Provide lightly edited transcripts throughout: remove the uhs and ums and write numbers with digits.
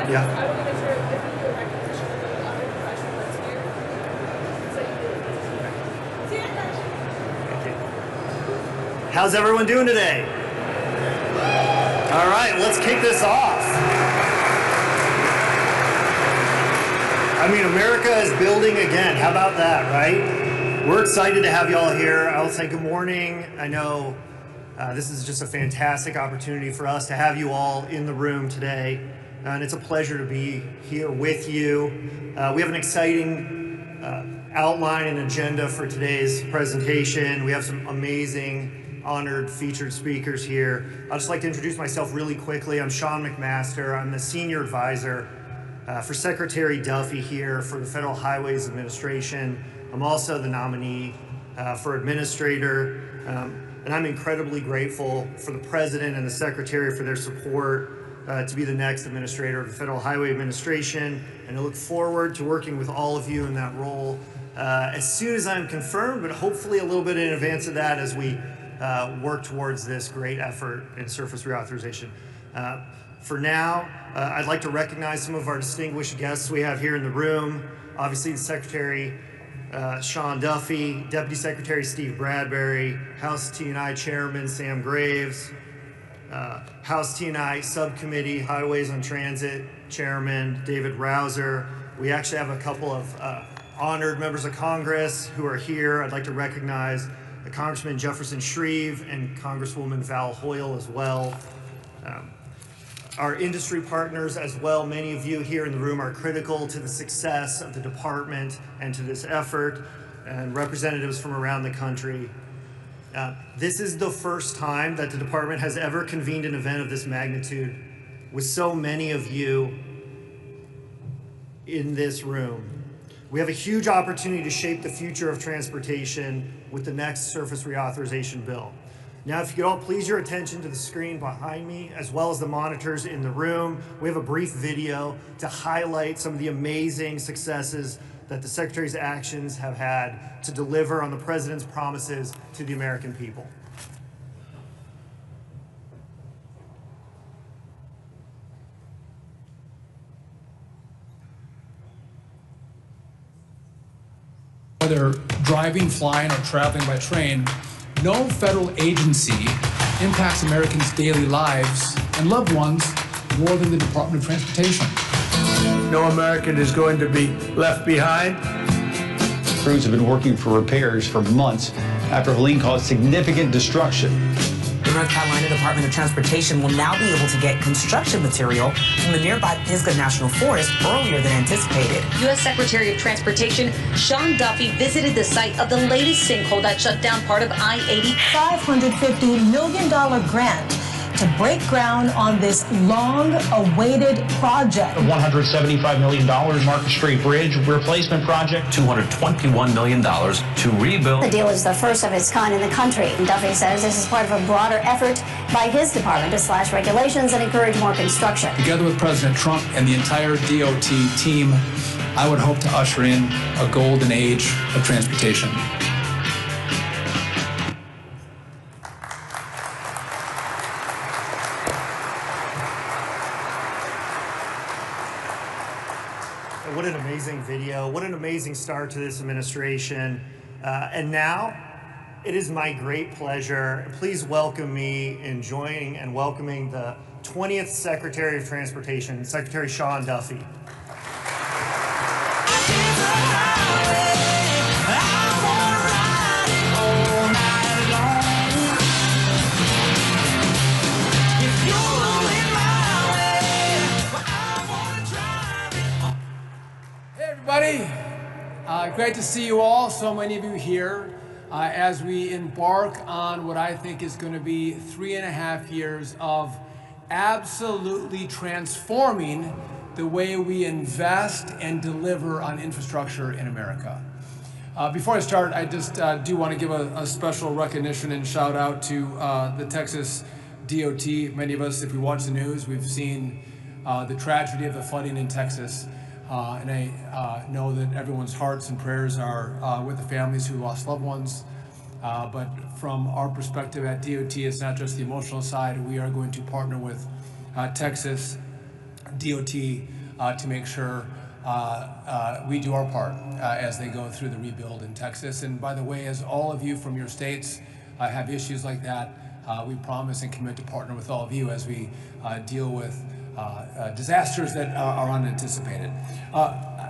Yeah. I want to make sure if you do a recognition of the other professional that's here, so you do it. See you guys. Thank you. How's everyone doing today? All right, let's kick this off. I mean, America is building again. How about that, right? We're excited to have you all here. I'll say good morning. I know this is just a fantastic opportunity for us to have you all in the room today. And it's a pleasure to be here with you. We have an exciting outline and agenda for today's presentation. We have some amazing honored featured speakers here. I'd just like to introduce myself really quickly. I'm Sean McMaster. I'm the Senior Advisor for Secretary Duffy here for the Federal Highways Administration. I'm also the nominee for Administrator, and I'm incredibly grateful for the President and the Secretary for their support to be the next Administrator of the Federal Highway Administration, and I look forward to working with all of you in that role as soon as I'm confirmed, but hopefully a little bit in advance of that as we work towards this great effort in surface reauthorization. For now, I'd like to recognize some of our distinguished guests we have here in the room. Obviously, the Secretary, Sean Duffy, Deputy Secretary Steve Bradbury, House T&I Chairman Sam Graves, House T&I Subcommittee Highways on Transit Chairman David Rouser. We actually have a couple of honored members of Congress who are here. I'd like to recognize Congressman Jefferson Shreve and Congresswoman Val Hoyle as well. Our industry partners as well, many of you here in the room are critical to the success of the department and to this effort, and representatives from around the country. This is the first time that the department has ever convened an event of this magnitude with so many of you in this room. We have a huge opportunity to shape the future of transportation with the next surface reauthorization bill. Now, if you could all please your attention to the screen behind me, as well as the monitors in the room. We have a brief video to highlight some of the amazing successes that the Secretary's actions have had to deliver on the President's promises to the American people. Whether driving, flying, or traveling by train, no federal agency impacts Americans' daily lives and loved ones more than the Department of Transportation. No American is going to be left behind. Crews have been working for repairs for months after Helene caused significant destruction. The North Carolina Department of Transportation will now be able to get construction material from the nearby Pisgah National Forest earlier than anticipated. U.S. Secretary of Transportation Sean Duffy visited the site of the latest sinkhole that shut down part of I-80. $550 million grant to break ground on this long-awaited project. The $175 million Market Street Bridge replacement project. $221 million to rebuild. The deal is the first of its kind in the country. Duffy says this is part of a broader effort by his department to slash regulations and encourage more construction. Together with President Trump and the entire DOT team, I would hope to usher in a golden age of transportation. What an amazing video. What an amazing start to this administration. And now, it is my great pleasure. Please welcome me in joining and welcoming the 20th Secretary of Transportation, Secretary Sean Duffy. Great to see you all, so many of you here, as we embark on what I think is going to be 3.5 years of absolutely transforming the way we invest and deliver on infrastructure in America. Before I start, I just do want to give a special recognition and shout out to the Texas DOT. Many of us, if we watch the news, we've seen the tragedy of the flooding in Texas. And I know that everyone's hearts and prayers are with the families who lost loved ones. But from our perspective at DOT, it's not just the emotional side. We are going to partner with Texas DOT to make sure we do our part as they go through the rebuild in Texas. And by the way, as all of you from your states have issues like that, we promise and commit to partner with all of you as we deal with disasters that are unanticipated.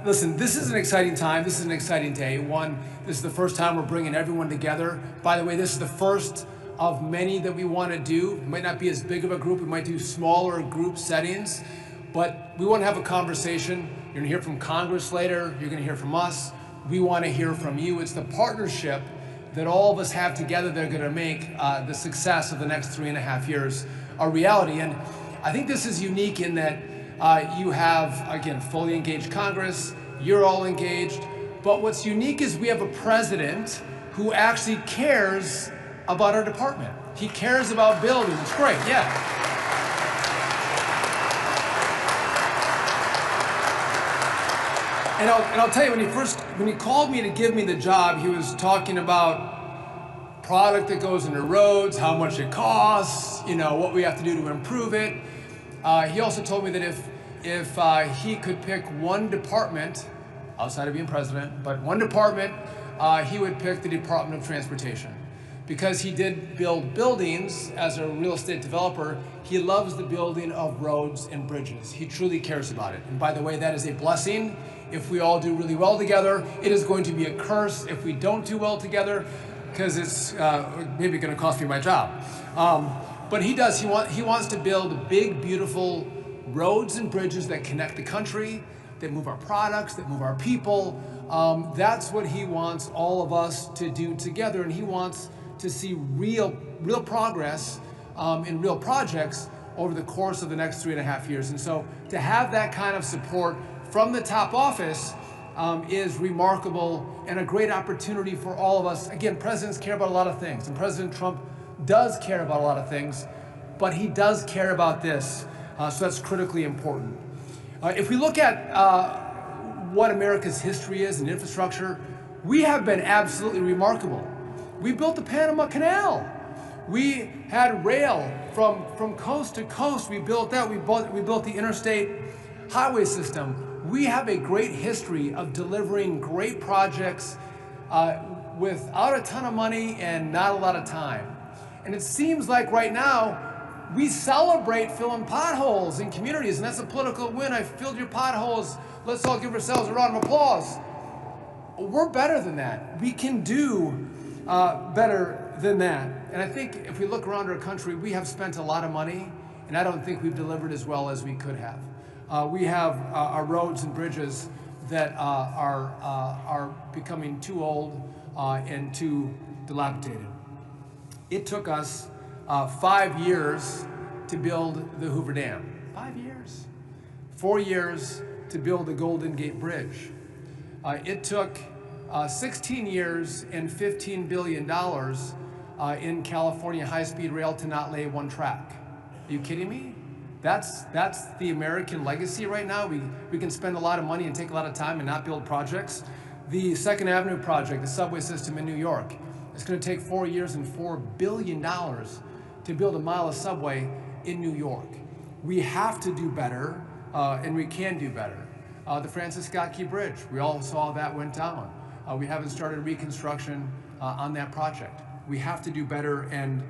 Listen, this is an exciting time. This is an exciting day. One, this is the first time we're bringing everyone together. By the way, this is the first of many that we want to do. It might not be as big of a group. We might do smaller group settings, but we want to have a conversation. You're going to hear from Congress later. You're going to hear from us. We want to hear from you. It's the partnership that all of us have together that are going to make the success of the next 3.5 years a reality. And I think this is unique in that you have, again, fully engaged Congress. You're all engaged. But what's unique is we have a president who actually cares about our department. He cares about building. It's great, yeah. And I'll tell you, when he called me to give me the job, he was talking about product that goes into roads, how much it costs, what we have to do to improve it. He also told me that if he could pick one department, outside of being president, but one department, he would pick the Department of Transportation. Because he did build buildings as a real estate developer, he loves the building of roads and bridges. He truly cares about it. And by the way, that is a blessing if we all do really well together. It is going to be a curse if we don't do well together, because it's maybe going to cost me my job. But he does. He wants to build big, beautiful roads and bridges that connect the country, that move our products, that move our people. That's what he wants all of us to do together, and he wants to see real progress in real projects over the course of the next 3.5 years. And so to have that kind of support from the top office is remarkable and a great opportunity for all of us. Again, presidents care about a lot of things, and President Trump does care about a lot of things, but he does care about this, so that's critically important. If we look at what America's history is and infrastructure, we have been absolutely remarkable. We built the Panama Canal. We had rail from coast to coast. We built that. We built the interstate highway system. We have a great history of delivering great projects without a ton of money and not a lot of time. And it seems like right now we celebrate filling potholes in communities, and that's a political win. I filled your potholes. Let's all give ourselves a round of applause. We're better than that. We can do better than that. And I think if we look around our country, we have spent a lot of money, and I don't think we've delivered as well as we could have. We have our roads and bridges that are becoming too old and too dilapidated. It took us 5 years to build the Hoover Dam. 5 years. 4 years to build the Golden Gate Bridge. It took 16 years and $15 billion in California high-speed rail to not lay one track. Are you kidding me? That's the American legacy right now. We can spend a lot of money and take a lot of time and not build projects. The Second Avenue project, the subway system in New York, it's going to take 4 years and $4 billion to build a mile of subway in New York. We have to do better, and we can do better. The Francis Scott Key Bridge, we all saw that went down. We haven't started reconstruction on that project. We have to do better, and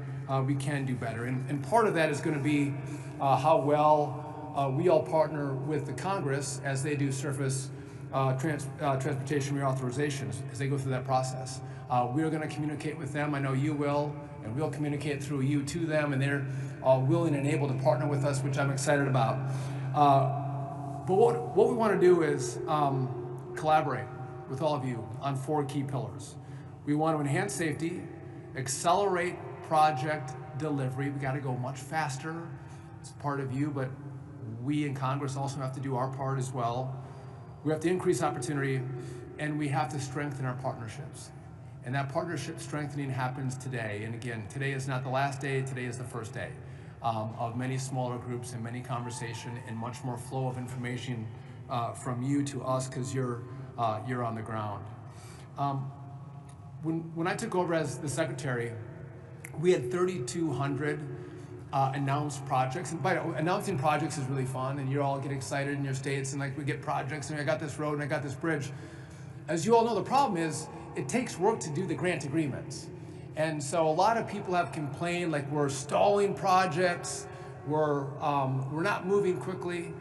we can do better. And part of that is going to be how well we all partner with the Congress as they do surface transportation reauthorizations, as they go through that process. We are going to communicate with them. I know you will, and we'll communicate through you to them, and they're willing and able to partner with us, which I'm excited about. But what we want to do is collaborate with all of you on 4 key pillars. We want to enhance safety, accelerate project delivery. We got to go much faster. It's part of you, but we in Congress also have to do our part as well. We have to increase opportunity, and we have to strengthen our partnerships. And that partnership strengthening happens today. And again, today is not the last day, today is the first day of many smaller groups and many conversation and much more flow of information from you to us, because you're on the ground. When I took over as the secretary, we had 3,200 announce projects. And by the way, announcing projects is really fun, and you all get excited in your states, and like we get projects, and I got this road and I got this bridge. As you all know, the problem is it takes work to do the grant agreements. And so a lot of people have complained like we're stalling projects, we're not moving quickly.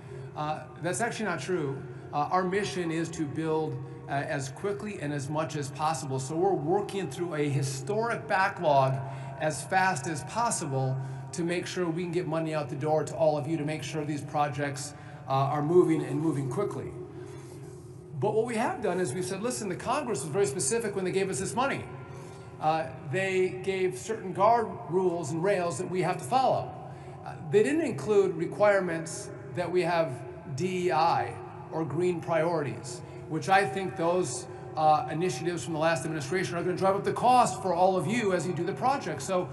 That's actually not true. Our mission is to build as quickly and as much as possible. So we're working through a historic backlog as fast as possible to make sure we can get money out the door to all of you to make sure these projects are moving and moving quickly. But what we have done is we said, listen, the Congress was very specific when they gave us this money. They gave certain guard rules and rails that we have to follow. They didn't include requirements that we have DEI or green priorities, which I think those initiatives from the last administration are going to drive up the cost for all of you as you do the project. So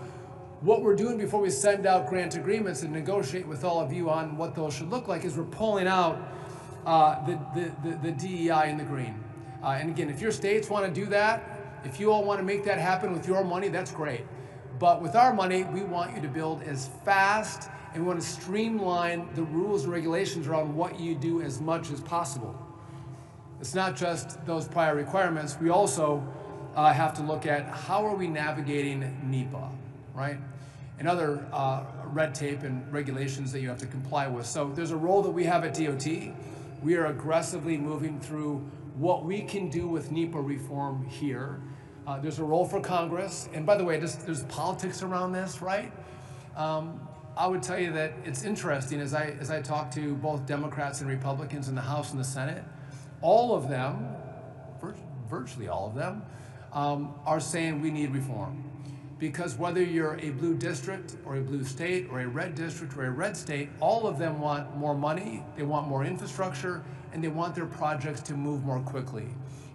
what we're doing before we send out grant agreements and negotiate with all of you on what those should look like is we're pulling out the DEI and the green. And again, if your states want to do that, if you all want to make that happen with your money, that's great. But with our money, we want you to build as fast, and we want to streamline the rules and regulations around what you do as much as possible. It's not just those prior requirements. We also have to look at how are we navigating NEPA, right? And other red tape and regulations that you have to comply with. So there's a role that we have at DOT. We are aggressively moving through what we can do with NEPA reform here. There's a role for Congress. And by the way, there's politics around this, right? I would tell you that it's interesting as I talk to both Democrats and Republicans in the House and the Senate, all of them, virtually all of them, are saying we need reform. Because whether you're a blue district or a blue state or a red district or a red state, all of them want more money, they want more infrastructure, and they want their projects to move more quickly.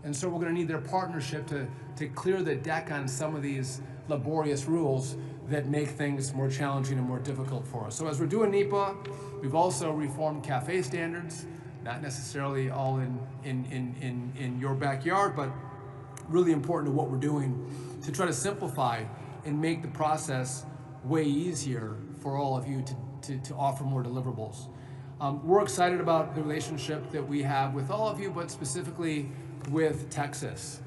And so we're going to need their partnership to clear the deck on some of these laborious rules that make things more challenging and more difficult for us. So as we're doing NEPA, we've also reformed CAFE standards, not necessarily all in your backyard, but really important to what we're doing to try to simplify and make the process way easier for all of you to offer more deliverables. We're excited about the relationship that we have with all of you, but specifically with Texas.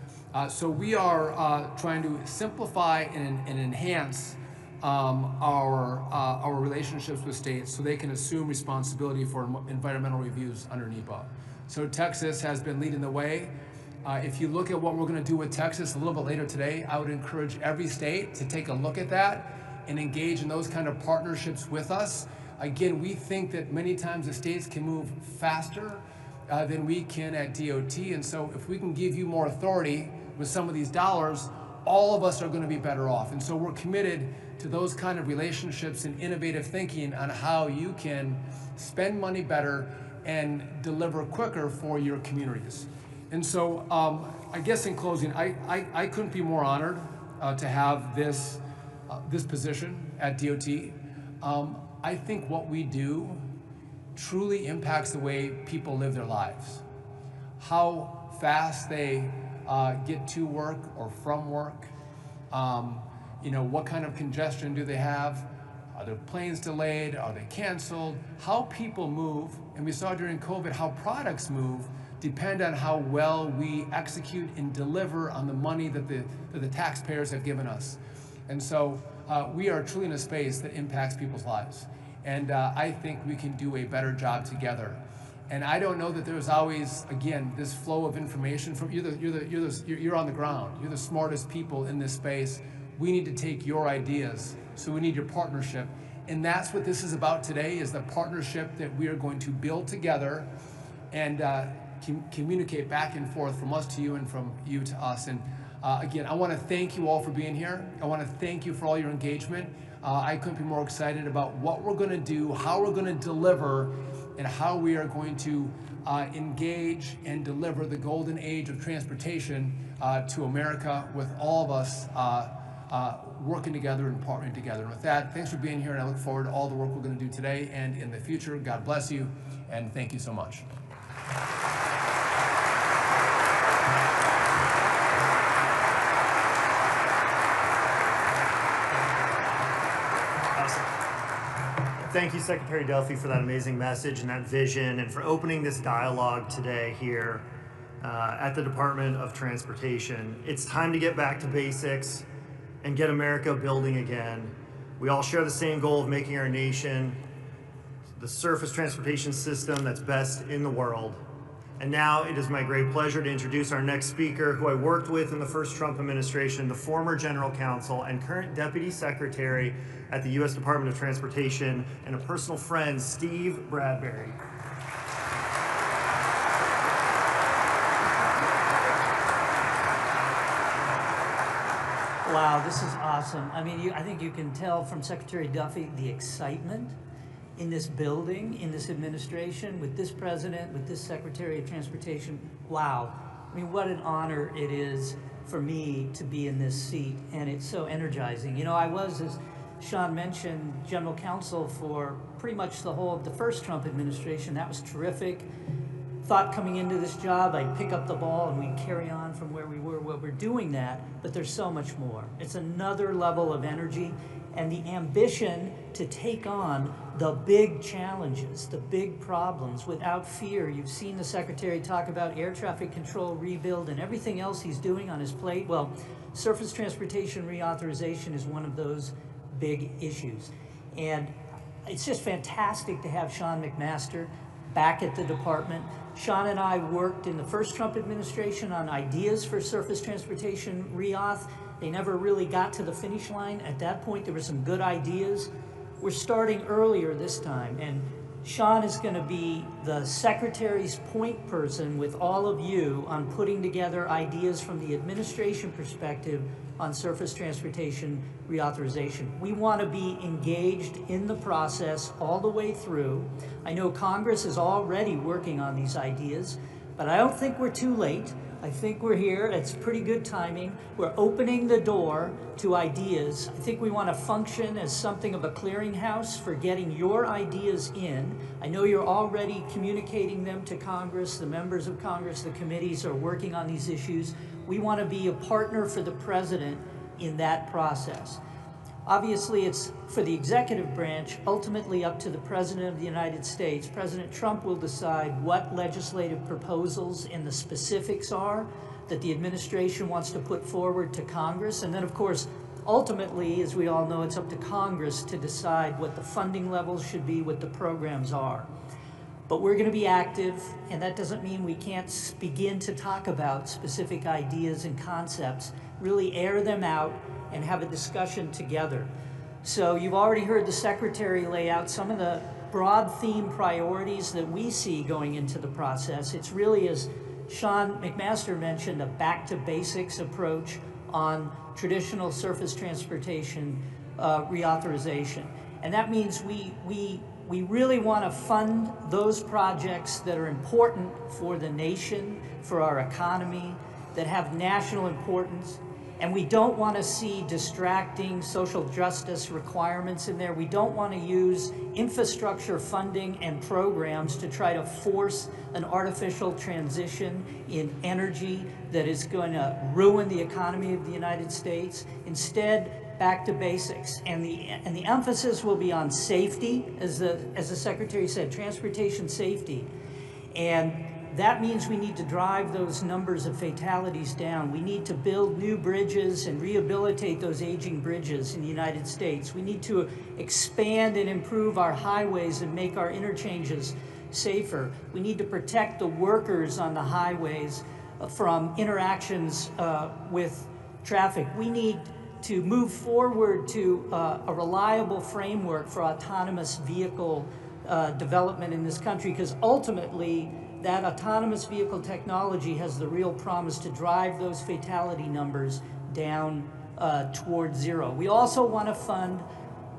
So we are trying to simplify and enhance our relationships with states so they can assume responsibility for environmental reviews under NEPA. So Texas has been leading the way. If you look at what we're going to do with Texas a little bit later today, I would encourage every state to take a look at that and engage in those kind of partnerships with us. Again, we think that many times the states can move faster than we can at DOT, and so if we can give you more authority with some of these dollars, all of us are going to be better off. And so we're committed to those kind of relationships and innovative thinking on how you can spend money better and deliver quicker for your communities. And so I guess in closing, I couldn't be more honored to have this position at DOT. I think what we do truly impacts the way people live their lives. How fast they get to work or from work. What kind of congestion do they have? Are their planes delayed? Are they canceled? How people move, and we saw during COVID how products move, depend on how well we execute and deliver on the money that the taxpayers have given us. And so we are truly in a space that impacts people's lives. And I think we can do a better job together. And I don't know that there's always, again, this flow of information from you're on the ground. You're the smartest people in this space. We need to take your ideas, so we need your partnership. And that's what this is about today, is the partnership that we are going to build together and communicate back and forth from us to you and from you to us. And again, I want to thank you all for being here. I want to thank you for all your engagement. I couldn't be more excited about what we're going to do, how we're going to deliver, and how we are going to engage and deliver the golden age of transportation to America with all of us working together and partnering together. And with that, thanks for being here, and I look forward to all the work we're going to do today and in the future. God bless you, and thank you so much. Thank you, Secretary Duffy, for that amazing message and that vision, and for opening this dialogue today here at the Department of Transportation. It's time to get back to basics and get America building again. We all share the same goal of making our nation the surface transportation system that's best in the world. And now it is my great pleasure to introduce our next speaker, who I worked with in the first Trump administration, the former General Counsel and current Deputy Secretary at the U.S. Department of Transportation, and a personal friend, Steve Bradbury. Wow, this is awesome. I mean, I think you can tell from Secretary Duffy the excitement in this building, in this administration, with this president, with this Secretary of Transportation. Wow. I mean, what an honor it is for me to be in this seat, and it's so energizing. You know, I was, as Sean mentioned, General Counsel for pretty much the whole of the first Trump administration. That was terrific. Thought coming into this job I'd pick up the ball and we'd carry on from where we were. Well, we're doing that, but there's so much more. It's another level of energy and the ambition to take on the big challenges, the big problems without fear. You've seen the Secretary talk about air traffic control rebuild and everything else he's doing on his plate. Well, surface transportation reauthorization is one of those big issues. And it's just fantastic to have Sean McMaster back at the department. Sean and I worked in the first Trump administration on ideas for surface transportation reauth. They never really got to the finish line. At that point, there were some good ideas. We're starting earlier this time, and Sean is going to be the Secretary's point person with all of you on putting together ideas from the administration perspective on surface transportation reauthorization. We want to be engaged in the process all the way through. I know Congress is already working on these ideas, but I don't think we're too late. I think we're here. It's pretty good timing. We're opening the door to ideas. I think we want to function as something of a clearinghouse for getting your ideas in. I know you're already communicating them to Congress. The members of Congress, the committees are working on these issues. We want to be a partner for the president in that process. Obviously, it's for the executive branch, ultimately up to the President of the United States. President Trump will decide what legislative proposals and the specifics are that the administration wants to put forward to Congress. And then, of course, ultimately, as we all know, it's up to Congress to decide what the funding levels should be, what the programs are. But we're going to be active, and that doesn't mean we can't begin to talk about specific ideas and concepts, really air them out, and have a discussion together. So you've already heard the Secretary lay out some of the broad theme priorities that we see going into the process. It's really, as Sean McMaster mentioned, a back to basics approach on traditional surface transportation reauthorization. And that means we really want to fund those projects that are important for the nation, for our economy, that have national importance. And we don't want to see distracting social justice requirements in there. We don't want to use infrastructure funding and programs to try to force an artificial transition in energy that is going to ruin the economy of the United States. Instead, back to basics. And the emphasis will be on safety, as the Secretary said, transportation safety. And that means we need to drive those numbers of fatalities down. We need to build new bridges and rehabilitate those aging bridges in the United States. We need to expand and improve our highways and make our interchanges safer. We need to protect the workers on the highways from interactions with traffic. We need to move forward to a reliable framework for autonomous vehicle development in this country, because ultimately that autonomous vehicle technology has the real promise to drive those fatality numbers down towards zero. We also want to fund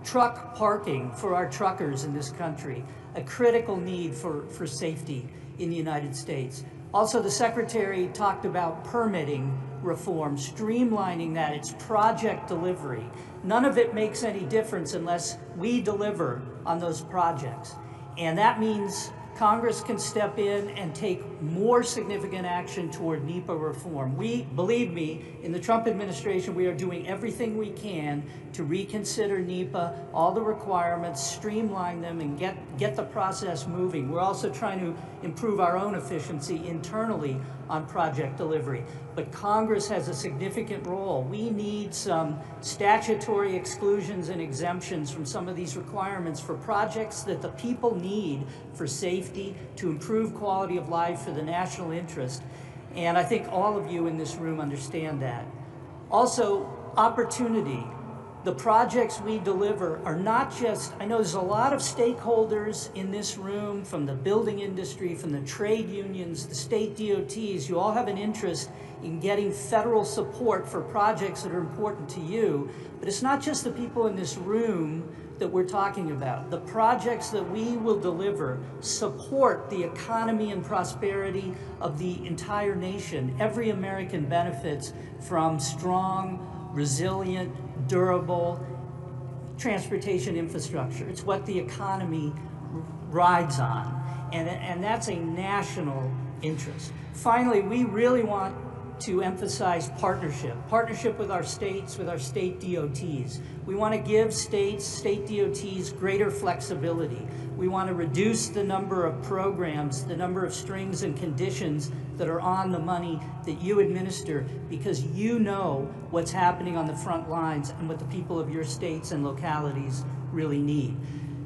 truck parking for our truckers in this country, a critical need for safety in the United States. Also, the Secretary talked about permitting reform, streamlining that. It's project delivery. None of it makes any difference unless we deliver on those projects. And that means Congress can step in and take more significant action toward NEPA reform. Believe me, in the Trump administration, we are doing everything we can to reconsider NEPA, all the requirements, streamline them, and get the process moving. We're also trying to improve our own efficiency internally on project delivery. But Congress has a significant role. We need some statutory exclusions and exemptions from some of these requirements for projects that the people need for safety, to improve quality of life for the national interest. And I think all of you in this room understand that. Also, opportunity. The projects we deliver are not just, I know there's a lot of stakeholders in this room, from the building industry, from the trade unions, the state DOTs, you all have an interest in getting federal support for projects that are important to you. But it's not just the people in this room that we're talking about. The projects that we will deliver support the economy and prosperity of the entire nation. Every American benefits from strong, resilient, durable transportation infrastructure. It's what the economy rides on, and that's a national interest. Finally, we really want to emphasize partnership with our states, with our state DOTs. We want to give state DOTs greater flexibility. We want to reduce the number of programs, the number of strings and conditions that are on the money that you administer, because you know what's happening on the front lines and what the people of your states and localities really need.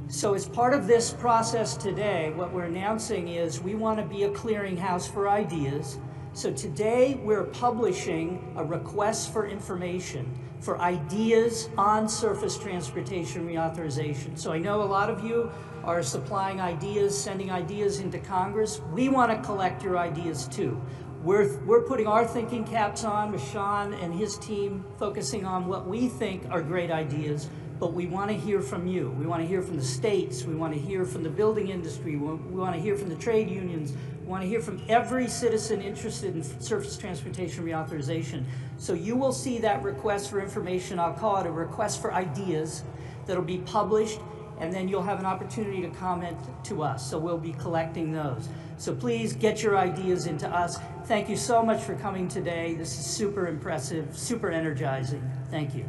So as part of this process today, what we're announcing is we want to be a clearinghouse for ideas. So today we're publishing a request for information for ideas on surface transportation reauthorization. So I know a lot of you are supplying ideas, sending ideas into Congress. We want to collect your ideas too. We're putting our thinking caps on with Sean and his team, focusing on what we think are great ideas, but we want to hear from you. We want to hear from the states. We want to hear from the building industry. We want to hear from the trade unions. We want to hear from every citizen interested in surface transportation reauthorization. So you will see that request for information. I'll call it a request for ideas that'll be published, and then you'll have an opportunity to comment to us. So we'll be collecting those. So please get your ideas into us. Thank you so much for coming today. This is super impressive, super energizing. Thank you.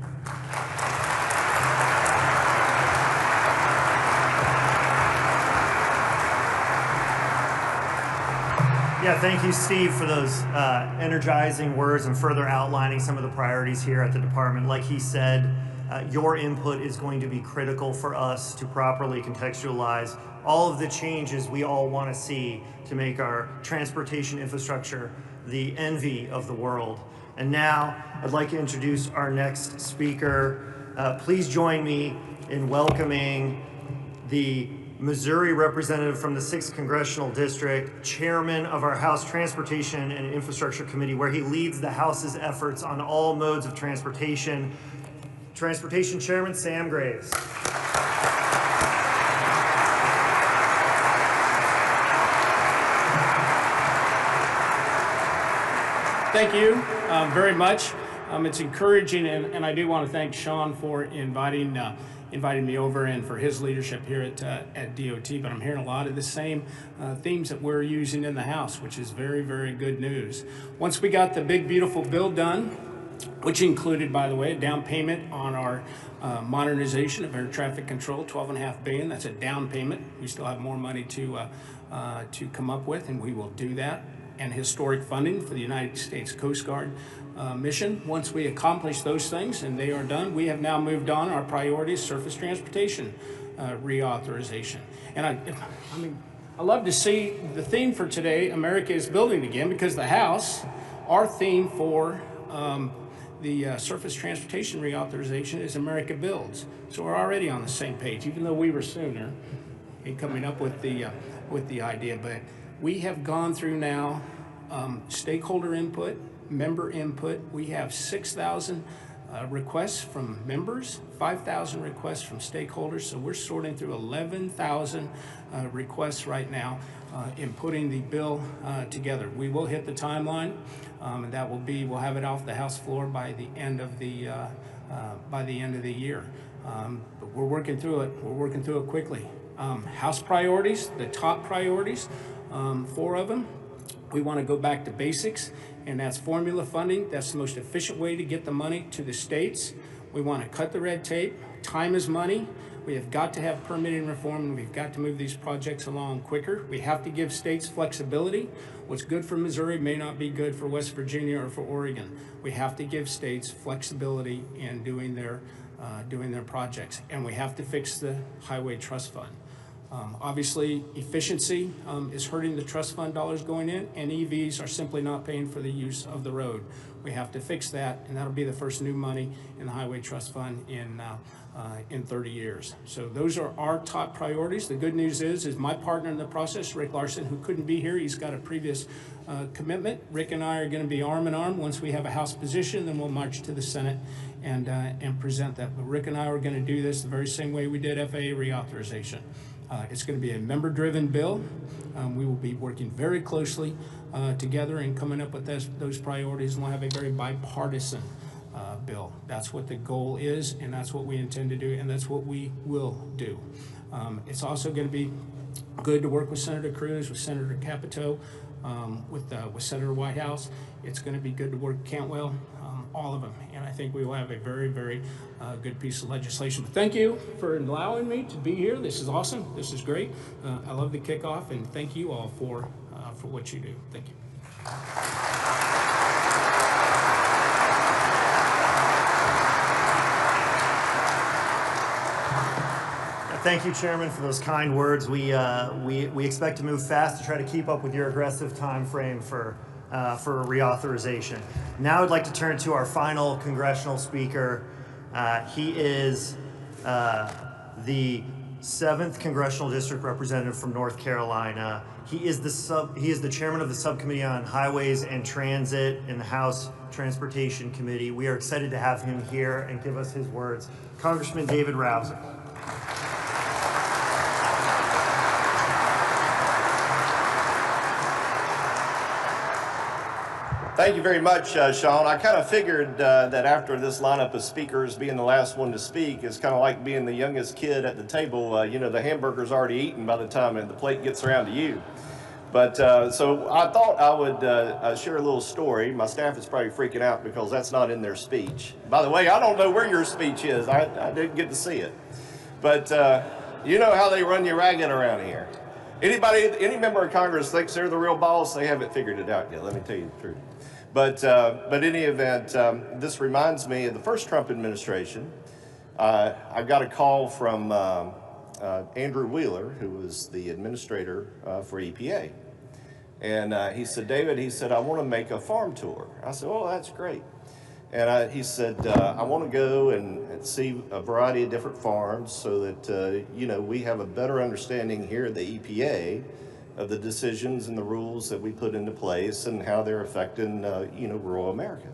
Yeah, thank you, Steve, for those energizing words and further outlining some of the priorities here at the department. Like he said, your input is going to be critical for us to properly contextualize all of the changes we all want to see to make our transportation infrastructure the envy of the world. And now I'd like to introduce our next speaker. Please join me in welcoming the Missouri representative from the 6th Congressional District, chairman of our House Transportation and Infrastructure Committee, where he leads the House's efforts on all modes of transportation. Transportation Chairman Sam Graves. Thank you very much. It's encouraging, and I do want to thank Sean for inviting me over and for his leadership here at DOT. But I'm hearing a lot of the same themes that we're using in the House, which is very, very good news. Once we got the big, beautiful bill done, which included, by the way, a down payment on our modernization of air traffic control, $12.5 billion. That's a down payment. We still have more money to come up with, and we will do that. And historic funding for the United States Coast Guard mission. Once we accomplish those things and they are done, we have now moved on. Our priorities: surface transportation reauthorization. And I love to see the theme for today, America is Building Again, because the House, our theme for the surface transportation reauthorization is America Builds. So we're already on the same page, even though we were sooner in coming up with the idea. But we have gone through now stakeholder input, member input. We have 6,000 requests from members, 5,000 requests from stakeholders. So we're sorting through 11,000 requests right now in putting the bill together. We will hit the timeline, and that will be, we'll have it off the House floor by the end of the year. But we're working through it. We're working through it quickly. House priorities, the top priorities, 4 of them. We want to go back to basics, and that's formula funding. That's the most efficient way to get the money to the states. We want to cut the red tape. Time is money. We have got to have permitting reform, and we've got to move these projects along quicker. We have to give states flexibility. What's good for Missouri may not be good for West Virginia or for Oregon. We have to give states flexibility in doing their projects, and we have to fix the highway trust fund. Obviously, efficiency is hurting the trust fund dollars going in, and EVs are simply not paying for the use of the road. We have to fix that, and that'll be the first new money in the highway trust fund in 30 years. So those are our top priorities. The good news is my partner in the process, Rick Larson, who couldn't be here, he's got a previous commitment. Rick and I are going to be arm in arm. Once we have a House position, then we'll march to the Senate and present that. But Rick and I are going to do this the very same way we did FAA reauthorization. It's going to be a member-driven bill. We will be working very closely together and coming up with those priorities, and we'll have a very bipartisan bill. That's what the goal is, and that's what we intend to do, and that's what we will do. It's also going to be good to work with Senator Cruz, with Senator Capito, with Senator Whitehouse. It's going to be good to work with Cantwell, all of them, and I think we will have a very, very good piece of legislation. But thank you for allowing me to be here. This is awesome. This is great. I love the kickoff, and thank you all for what you do. Thank you. Thank you, Chairman, for those kind words. We expect to move fast to try to keep up with your aggressive time frame for reauthorization. Now I'd like to turn to our final congressional speaker. He is the 7th Congressional District Representative from North Carolina. He is the chairman of the Subcommittee on Highways and Transit in the House Transportation Committee. We are excited to have him here and give us his words. Congressman David Rouser. Thank you very much, Sean. I kind of figured that after this lineup of speakers, being the last one to speak is kind of like being the youngest kid at the table. You know, the hamburger's already eaten by the time the plate gets around to you. But so I thought I would share a little story. My staff is probably freaking out because that's not in their speech. By the way, I don't know where your speech is. I didn't get to see it. But you know how they run you ragged around here. Any member of Congress thinks they're the real boss, they haven't figured it out yet, let me tell you the truth. But in any event, this reminds me of the first Trump administration. I got a call from Andrew Wheeler, who was the administrator for EPA. And he said, David, he said, I want to make a farm tour. I said, oh, that's great. And he said, I want to go and see a variety of different farms so that, you know, we have a better understanding here at the EPA of the decisions and the rules that we put into place and how they're affecting, you know, rural America.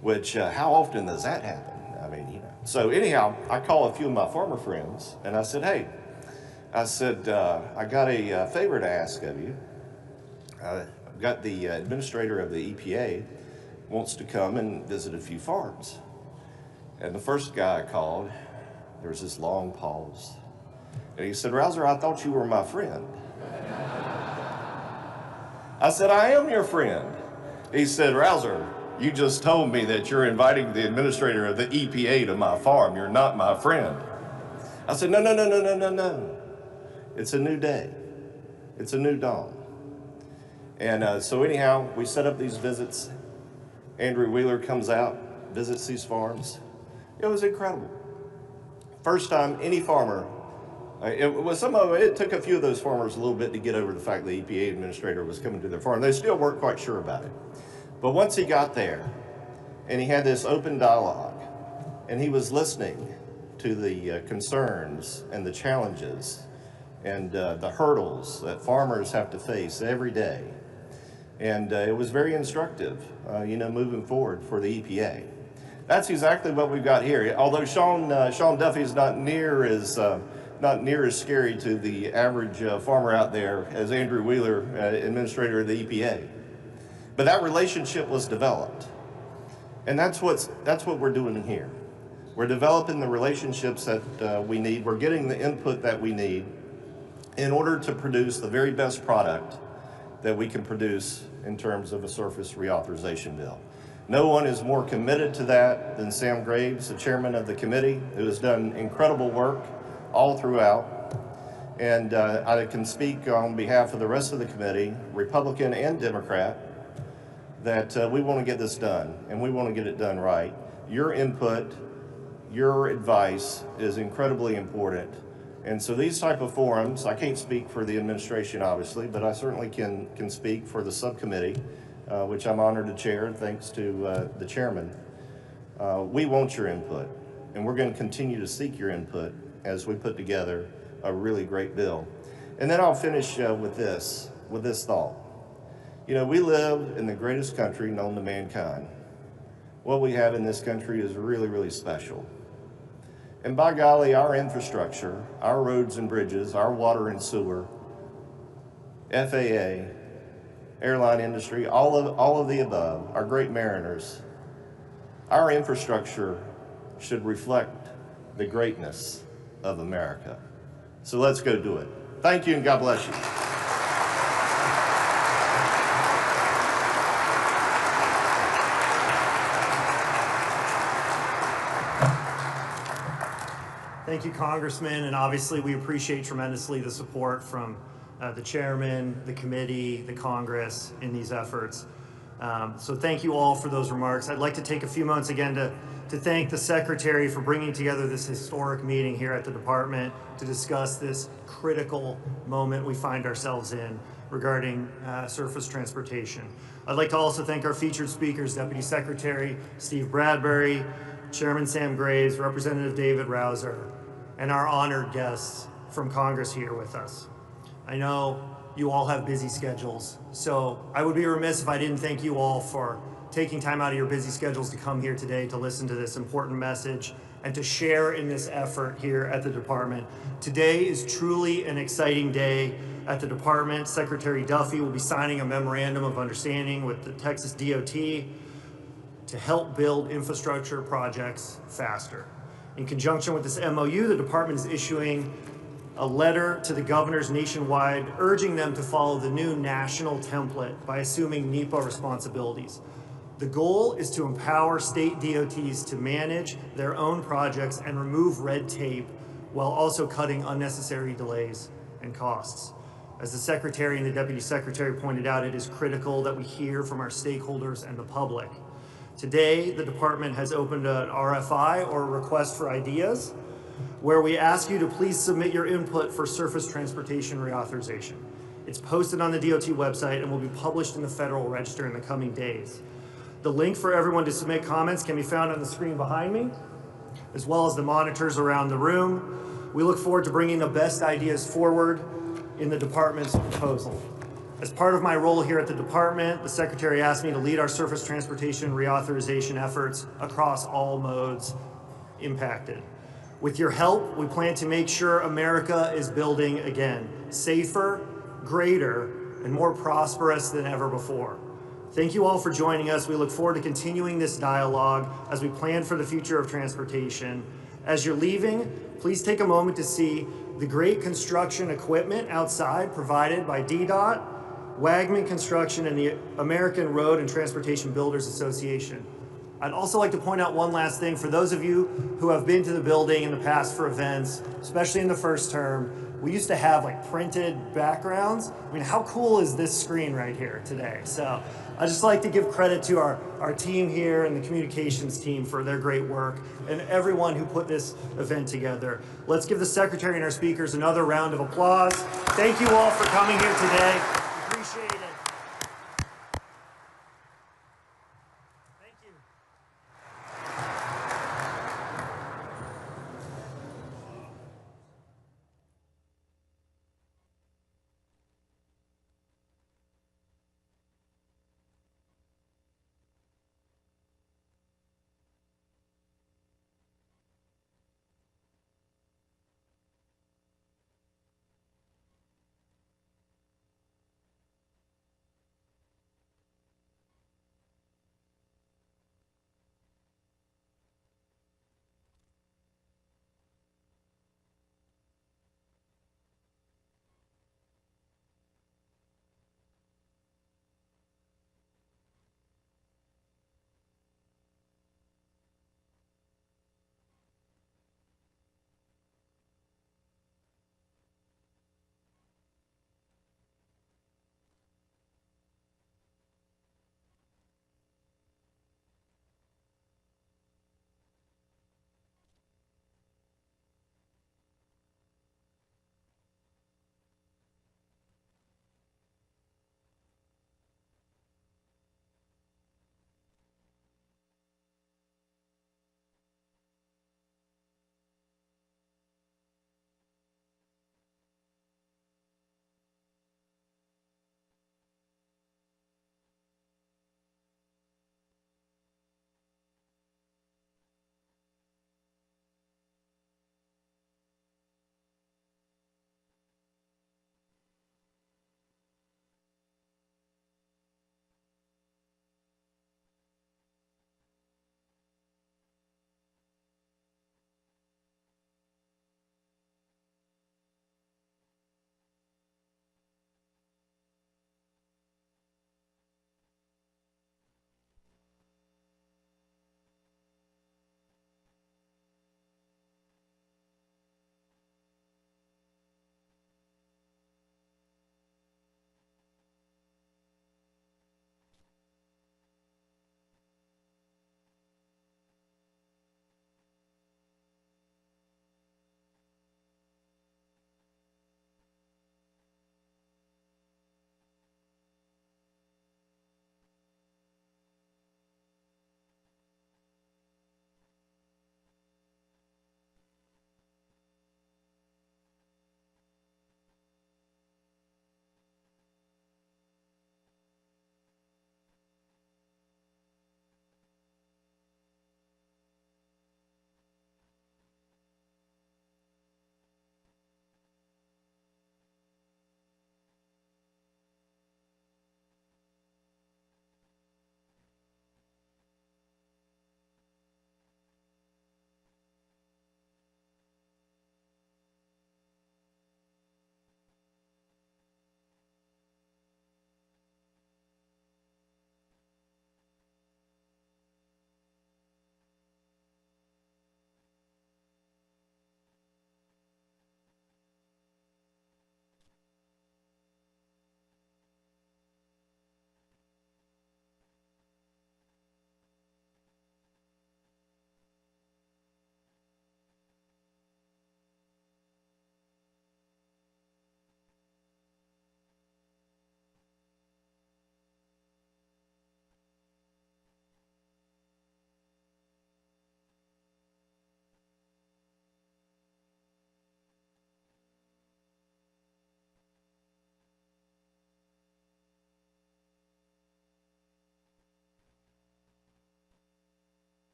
Which, how often does that happen? I mean, you know. So anyhow, I call a few of my farmer friends and I said, hey, I said, I got a favor to ask of you. I've got the administrator of the EPA wants to come and visit a few farms. And the first guy I called, there was this long pause. And he said, Rouser, I thought you were my friend. I said, I am your friend. He said, Rouser, you just told me that you're inviting the administrator of the EPA to my farm. You're not my friend. I said, no. It's a new day. It's a new dawn. And so anyhow, we set up these visits. Andrew Wheeler comes out, visits these farms. It was incredible. First time any farmer, it took a few of those farmers a little bit to get over the fact the EPA administrator was coming to their farm. They still weren't quite sure about it. But once he got there and he had this open dialogue and he was listening to the concerns and the challenges and the hurdles that farmers have to face every day. And it was very instructive, you know, moving forward for the EPA. That's exactly what we've got here. Although Sean Duffy is not near as scary to the average farmer out there as Andrew Wheeler, administrator of the EPA. But that relationship was developed. And that's what we're doing here. We're developing the relationships that we need. We're getting the input that we need in order to produce the very best product that we can produce in terms of a surface reauthorization bill. No one is more committed to that than Sam Graves, the chairman of the committee, who has done incredible work all throughout. And I can speak on behalf of the rest of the committee, Republican and Democrat, that we want to get this done, and we want to get it done right. Your input, your advice is incredibly important. And so these type of forums, I can't speak for the administration, obviously, but I certainly can speak for the subcommittee, which I'm honored to chair, thanks to the chairman. We want your input, and we're going to continue to seek your input as we put together a really great bill. And then I'll finish with this thought. You know, we live in the greatest country known to mankind. What we have in this country is really, really special. And by golly, our infrastructure, our roads and bridges, our water and sewer, FAA, airline industry, all of the above, our great mariners, our infrastructure should reflect the greatness of America. So let's go do it. Thank you and God bless you. Thank you, Congressman, and obviously we appreciate tremendously the support from the chairman, the committee, the Congress in these efforts. So thank you all for those remarks. I'd like to take a few moments again to thank the Secretary for bringing together this historic meeting here at the Department to discuss this critical moment we find ourselves in regarding surface transportation. I'd like to also thank our featured speakers, Deputy Secretary Steve Bradbury, Chairman Sam Graves, Representative David Rouser, and our honored guests from Congress here with us. I know you all have busy schedules, so I would be remiss if I didn't thank you all for taking time out of your busy schedules to come here today to listen to this important message and to share in this effort here at the Department. Today is truly an exciting day at the Department. Secretary Duffy will be signing a memorandum of understanding with the Texas DOT to help build infrastructure projects faster. In conjunction with this MOU, the Department is issuing a letter to the governors nationwide urging them to follow the new national template by assuming NEPA responsibilities. The goal is to empower state DOTs to manage their own projects and remove red tape while also cutting unnecessary delays and costs. As the Secretary and the Deputy Secretary pointed out, it is critical that we hear from our stakeholders and the public. Today, the Department has opened an RFI, or a request for ideas, where we ask you to please submit your input for surface transportation reauthorization. It's posted on the DOT website and will be published in the Federal Register in the coming days. The link for everyone to submit comments can be found on the screen behind me, as well as the monitors around the room. We look forward to bringing the best ideas forward in the Department's proposal. As part of my role here at the Department, the Secretary asked me to lead our surface transportation reauthorization efforts across all modes impacted. With your help, we plan to make sure America is building again, safer, greater, and more prosperous than ever before. Thank you all for joining us. We look forward to continuing this dialogue as we plan for the future of transportation. As you're leaving, please take a moment to see the great construction equipment outside provided by DDOT, Wagman Construction, and the American Road and Transportation Builders Association. I'd also like to point out one last thing. For those of you who have been to the building in the past for events, especially in the first term, we used to have like printed backgrounds. I mean, how cool is this screen right here today? So I'd just like to give credit to our team here and the communications team for their great work and everyone who put this event together. Let's give the Secretary and our speakers another round of applause. Thank you all for coming here today.